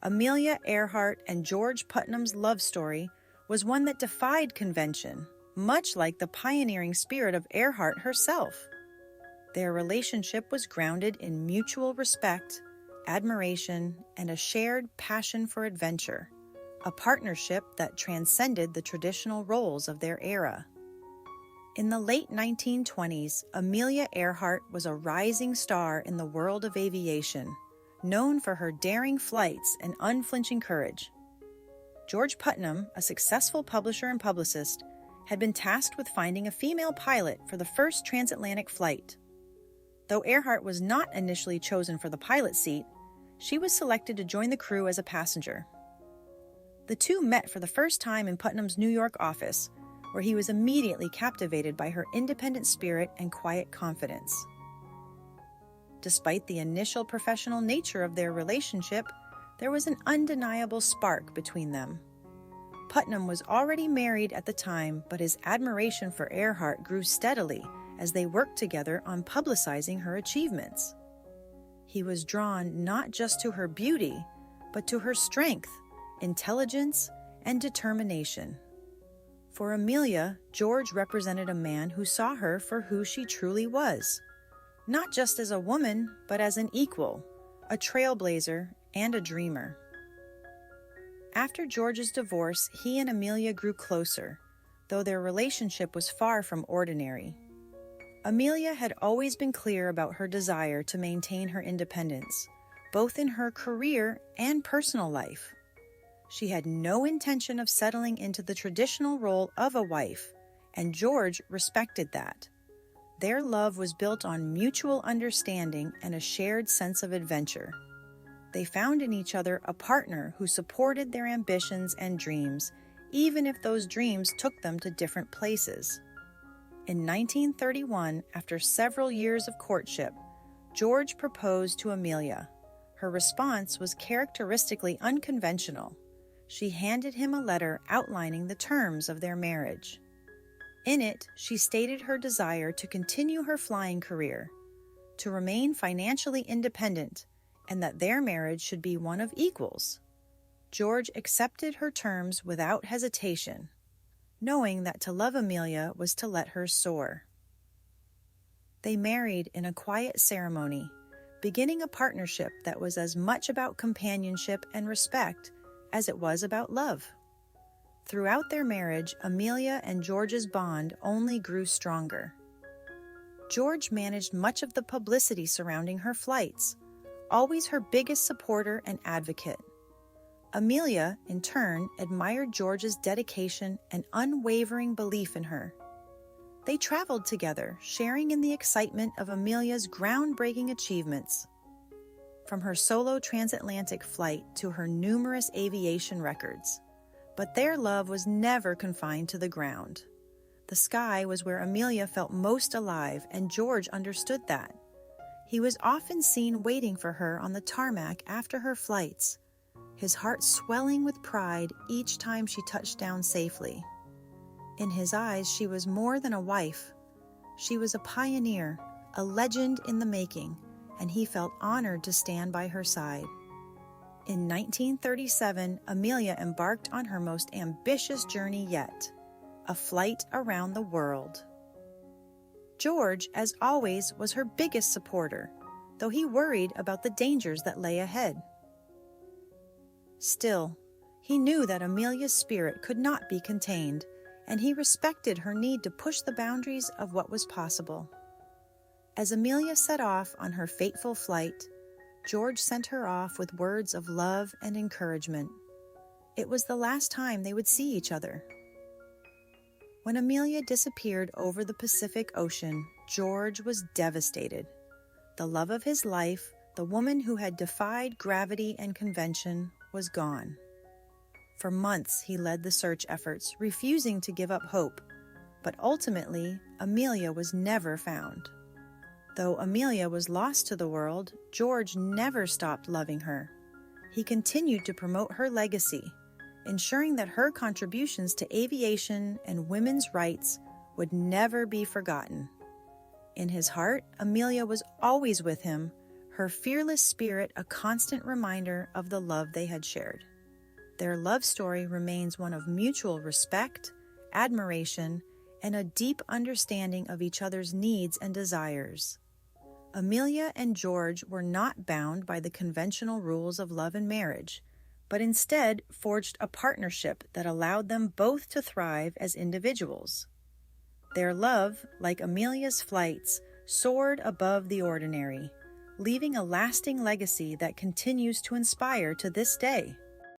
Amelia Earhart and George Putnam's love story was one that defied convention, much like the pioneering spirit of Earhart herself. Their relationship was grounded in mutual respect, admiration, and a shared passion for adventure, a partnership that transcended the traditional roles of their era. In the late 1920s, Amelia Earhart was a rising star in the world of aviation, known for her daring flights and unflinching courage. George Putnam, a successful publisher and publicist, had been tasked with finding a female pilot for the first transatlantic flight. Though Earhart was not initially chosen for the pilot seat, she was selected to join the crew as a passenger. The two met for the first time in Putnam's New York office, where he was immediately captivated by her independent spirit and quiet confidence. Despite the initial professional nature of their relationship, there was an undeniable spark between them. Putnam was already married at the time, but his admiration for Earhart grew steadily as they worked together on publicizing her achievements. He was drawn not just to her beauty, but to her strength, intelligence, and determination. For Amelia, George represented a man who saw her for who she truly was, not just as a woman, but as an equal, a trailblazer, and a dreamer. After George's divorce, he and Amelia grew closer, though their relationship was far from ordinary. Amelia had always been clear about her desire to maintain her independence, both in her career and personal life. She had no intention of settling into the traditional role of a wife, and George respected that. Their love was built on mutual understanding and a shared sense of adventure. They found in each other a partner who supported their ambitions and dreams, even if those dreams took them to different places. In 1931, after several years of courtship, George proposed to Amelia. Her response was characteristically unconventional. She handed him a letter outlining the terms of their marriage. In it, she stated her desire to continue her flying career, to remain financially independent, and that their marriage should be one of equals. George accepted her terms without hesitation, knowing that to love Amelia was to let her soar. They married in a quiet ceremony, beginning a partnership that was as much about companionship and respect as it was about love. Throughout their marriage, Amelia and George's bond only grew stronger. George managed much of the publicity surrounding her flights, always her biggest supporter and advocate. Amelia, in turn, admired George's dedication and unwavering belief in her. They traveled together, sharing in the excitement of Amelia's groundbreaking achievements. From her solo transatlantic flight to her numerous aviation records. But their love was never confined to the ground. The sky was where Amelia felt most alive, and George understood that. He was often seen waiting for her on the tarmac after her flights, his heart swelling with pride each time she touched down safely. In his eyes, she was more than a wife. She was a pioneer, a legend in the making, and he felt honored to stand by her side. In 1937, Amelia embarked on her most ambitious journey yet, a flight around the world. George, as always, was her biggest supporter, though he worried about the dangers that lay ahead. Still, he knew that Amelia's spirit could not be contained, and he respected her need to push the boundaries of what was possible. As Amelia set off on her fateful flight, George sent her off with words of love and encouragement. It was the last time they would see each other. When Amelia disappeared over the Pacific Ocean, George was devastated. The love of his life, the woman who had defied gravity and convention, was gone. For months, he led the search efforts, refusing to give up hope. But ultimately, Amelia was never found. Though Amelia was lost to the world, George never stopped loving her. He continued to promote her legacy, ensuring that her contributions to aviation and women's rights would never be forgotten. In his heart, Amelia was always with him, her fearless spirit a constant reminder of the love they had shared. Their love story remains one of mutual respect, admiration, and a deep understanding of each other's needs and desires. Amelia and George were not bound by the conventional rules of love and marriage, but instead forged a partnership that allowed them both to thrive as individuals. Their love, like Amelia's flights, soared above the ordinary, leaving a lasting legacy that continues to inspire to this day.